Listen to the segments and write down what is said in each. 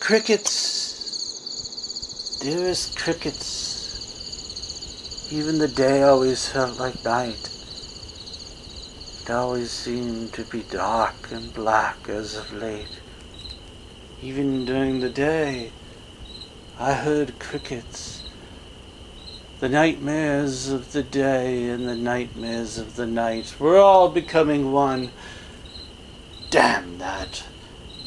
Crickets, dearest crickets, even the day always felt like night. It always seemed to be dark and black as of late. Even during the day, I heard crickets. The nightmares of the day and the nightmares of the night were all becoming one. Damn that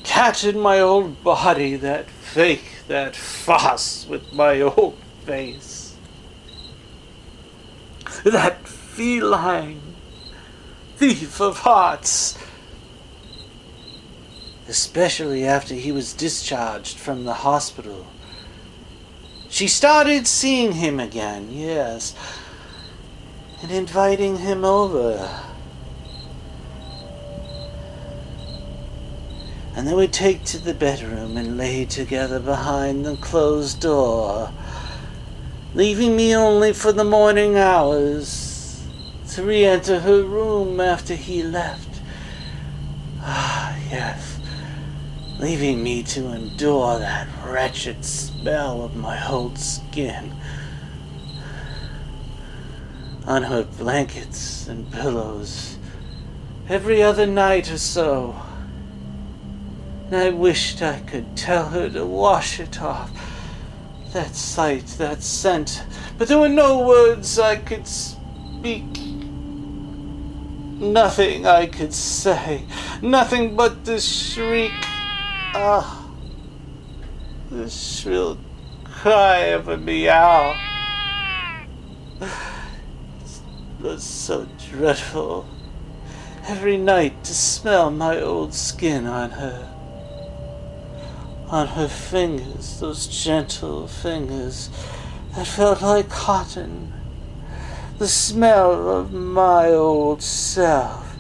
cat in my old body, that fake, that farce with my old face. That feline thief of hearts. Especially after he was discharged from the hospital. She started seeing him again, yes, and inviting him over. And they would take to the bedroom and lay together behind the closed door, leaving me only for the morning hours to re-enter her room after he left. Ah, yes, leaving me to endure that wretched smell of my old skin on her blankets and pillows every other night or so. And I wished I could tell her to wash it off. That sight, that scent. But there were no words I could speak. Nothing I could say. Nothing but the shriek. Ah, the shrill cry of a meow. It was so dreadful. Every night to smell my old skin on her. On her fingers, those gentle fingers that felt like cotton. The smell of my old self.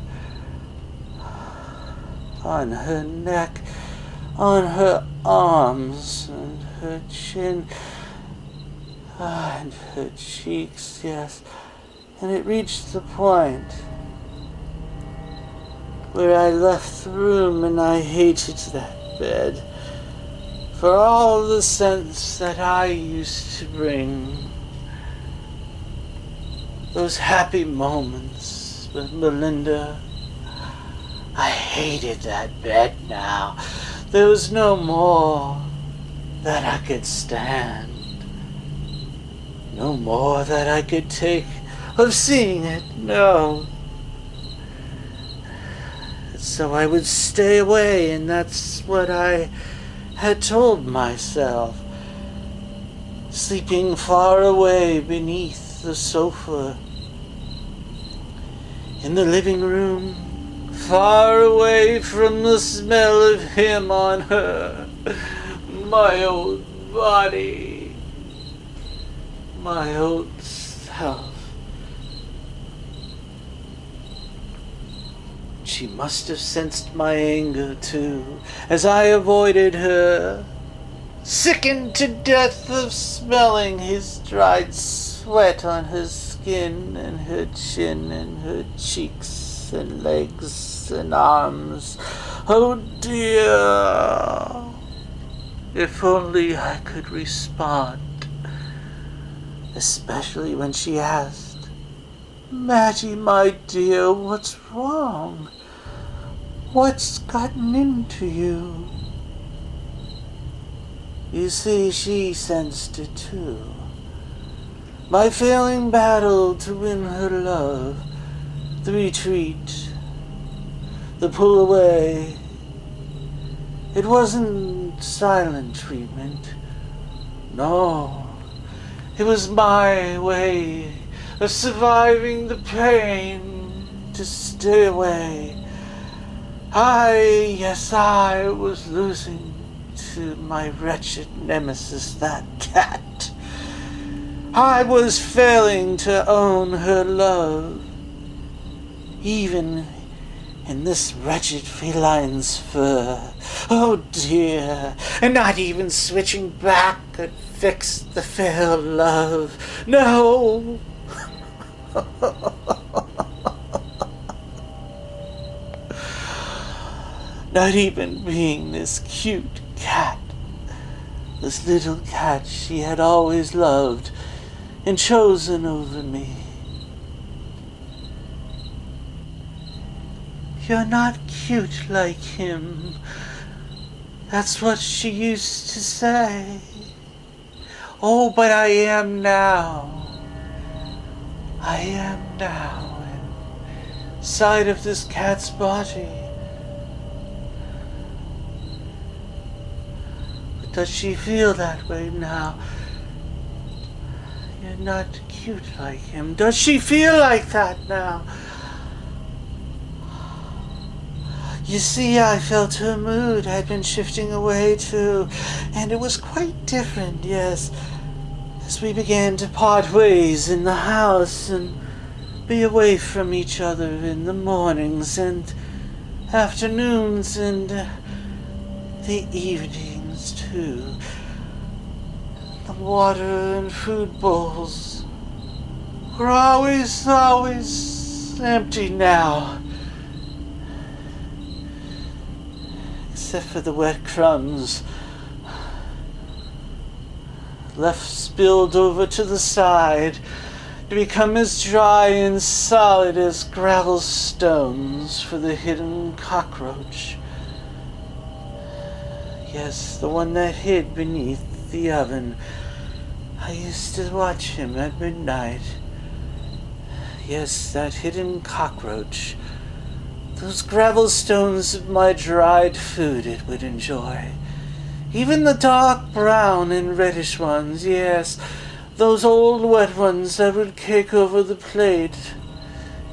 On her neck, on her arms, and her chin, and her cheeks, yes. And it reached the point where I left the room and I hated that bed. For all the scents that I used to bring, those happy moments with Melinda, I hated that bed now. There was no more that I could stand, no more that I could take of seeing it, no. So I would stay away, and that's what I had told myself, sleeping far away beneath the sofa, in the living room, far away from the smell of him on her, my old body, my old self. She must have sensed my anger, too, as I avoided her, sickened to death of smelling his dried sweat on her skin and her chin and her cheeks and legs and arms. Oh dear! If only I could respond, especially when she asked, "Mattie, my dear, what's wrong? What's gotten into you?" You see, she sensed it too. My failing battle to win her love, the retreat, the pull away. It wasn't silent treatment. No, it was my way of surviving the pain, to stay away. I was losing to my wretched nemesis, that cat. I was failing to own her love, even in this wretched feline's fur. Oh dear, and not even switching back could fix the fair love. No! Not even being this cute cat this little cat she had always loved and chosen over me. You're not cute like him. That's what she used to say. Oh, but I am now. I am now inside of this cat's body. But does she feel that way now? You're not cute like him. Does she feel like that now? You see, I felt her mood had been shifting away too, and it was quite different, yes, as we began to part ways in the house and be away from each other in the mornings and afternoons and the evenings too. The water and food bowls were always empty now. Except for the wet crumbs left spilled over to the side to become as dry and solid as gravel stones for the hidden cockroach. Yes, the one that hid beneath the oven. I used to watch him at midnight. Yes, that hidden cockroach. Those gravel stones of my dried food it would enjoy. Even the dark brown and reddish ones, yes, those old wet ones that would cake over the plate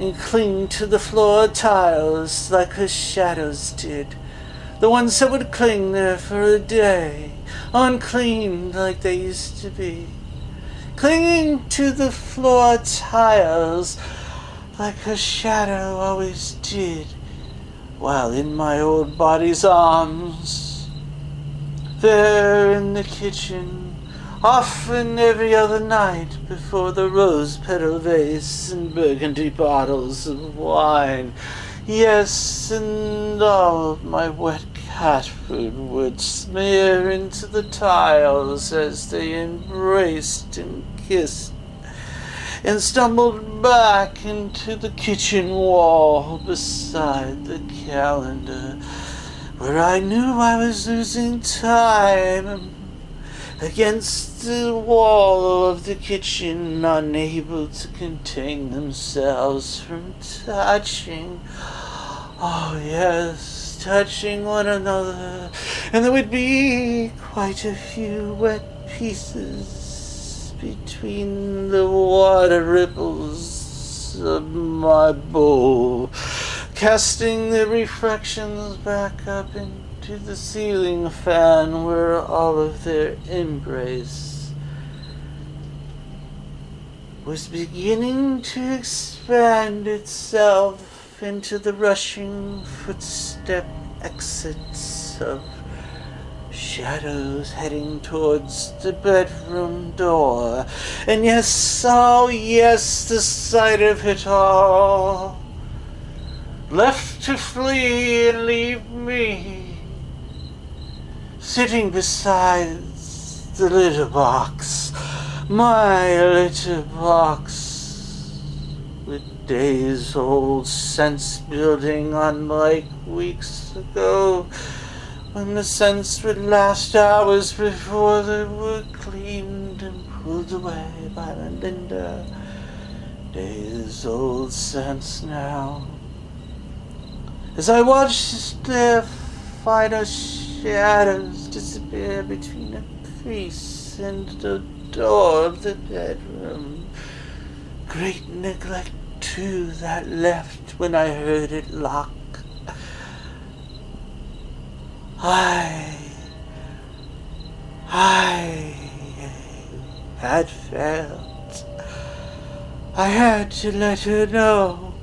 and cling to the floor tiles like her shadows did. The ones that would cling there for a day, uncleaned like they used to be. Clinging to the floor tiles like her shadow always did, while in my old body's arms, there in the kitchen, often every other night before the rose-petal vase and burgundy bottles of wine, yes, and all of my wet cat food would smear into the tiles as they embraced and kissed, and stumbled back into the kitchen wall beside the calendar, where I knew I was losing time against the wall of the kitchen, unable to contain themselves from touching. Oh yes, touching one another, and there would be quite a few wet pieces between the water ripples of my bowl, casting their reflections back up into the ceiling fan where all of their embrace was beginning to expand itself into the rushing footstep exits of shadows heading towards the bedroom door. And yes, oh yes, the sight of it all, left to flee and leave me sitting beside the litter box, my litter box, with days-old sense building unlike weeks ago, when the scents would last hours before they were cleaned and pulled away by Melinda. Days-old scents now. As I watched their finer shadows disappear between a crease and the door of the bedroom. Great neglect, too, that left when I heard it lock. I had failed. I had to let her know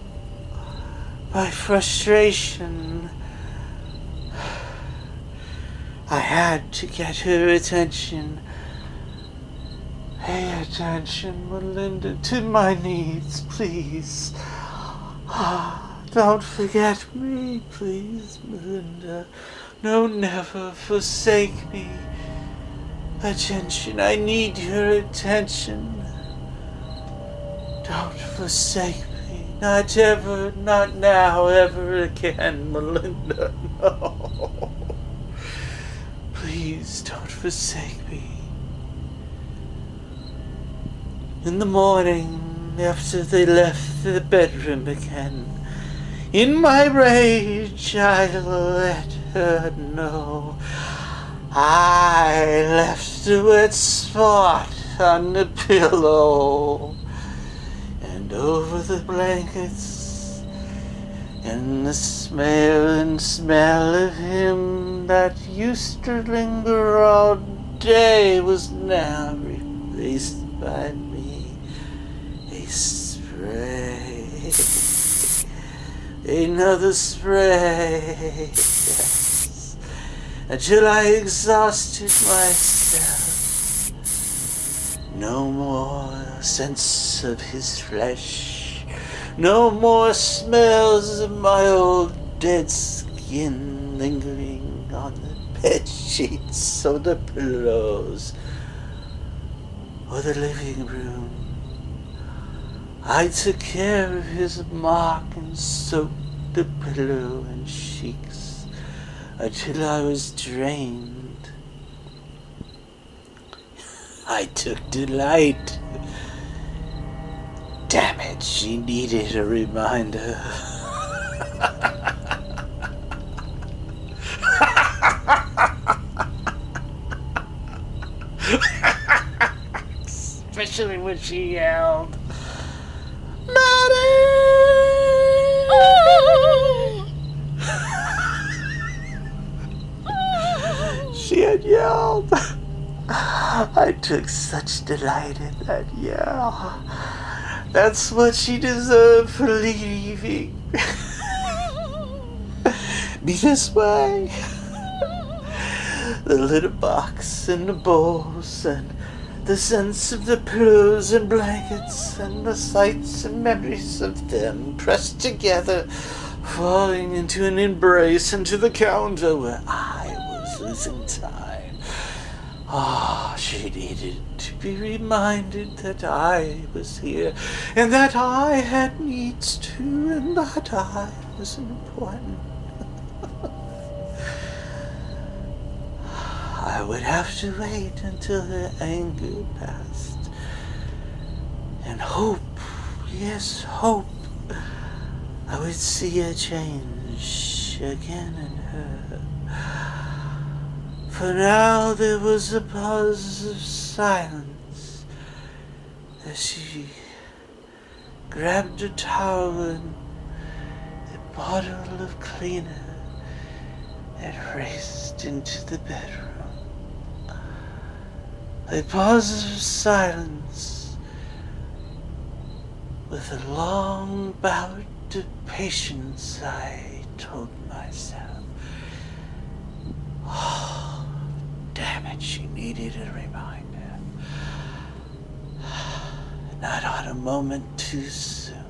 my frustration. I had to get her attention. Pay attention, Melinda, to my needs, please. Don't forget me, please, Melinda. No, never forsake me. Attention, I need your attention. Don't forsake me. Not ever, not now, ever again, Melinda. No. Please don't forsake me. In the morning, after they left the bedroom again, in my rage I let her know I left a wet spot on the pillow and over the blankets, and the smell of him that used to linger all day was now replaced by me. A spray, another spray, until I exhausted myself. No more sense of his flesh, no more smells of my old dead skin lingering on the bed sheets or the pillows or the living room. I took care of his mark and soaked the pillow and sheets until I was drained. I took delight. Damn it, she needed a reminder. Especially when she yelled, Maddie! She had yelled. I took such delight in that yell. That's what she deserved for leaving me this way. The litter box and the bowls and the sense of the pillows and blankets and the sights and memories of them pressed together, falling into an embrace into the counter where I was losing time. She needed to be reminded that I was here, and that I had needs too, and that I was important. I would have to wait until her anger passed, and hope, yes, hope, I would see a change again in her. For now there was a pause of silence as she grabbed a towel and a bottle of cleaner and raced into the bedroom. A pause of silence with a long bout of patience, I told myself. Damn it, she needed a reminder. Not on a moment too soon.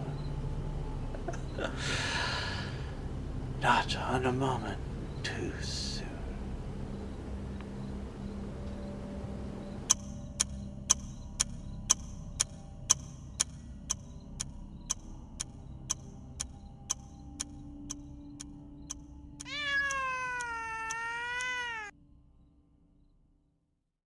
Not on a moment too soon.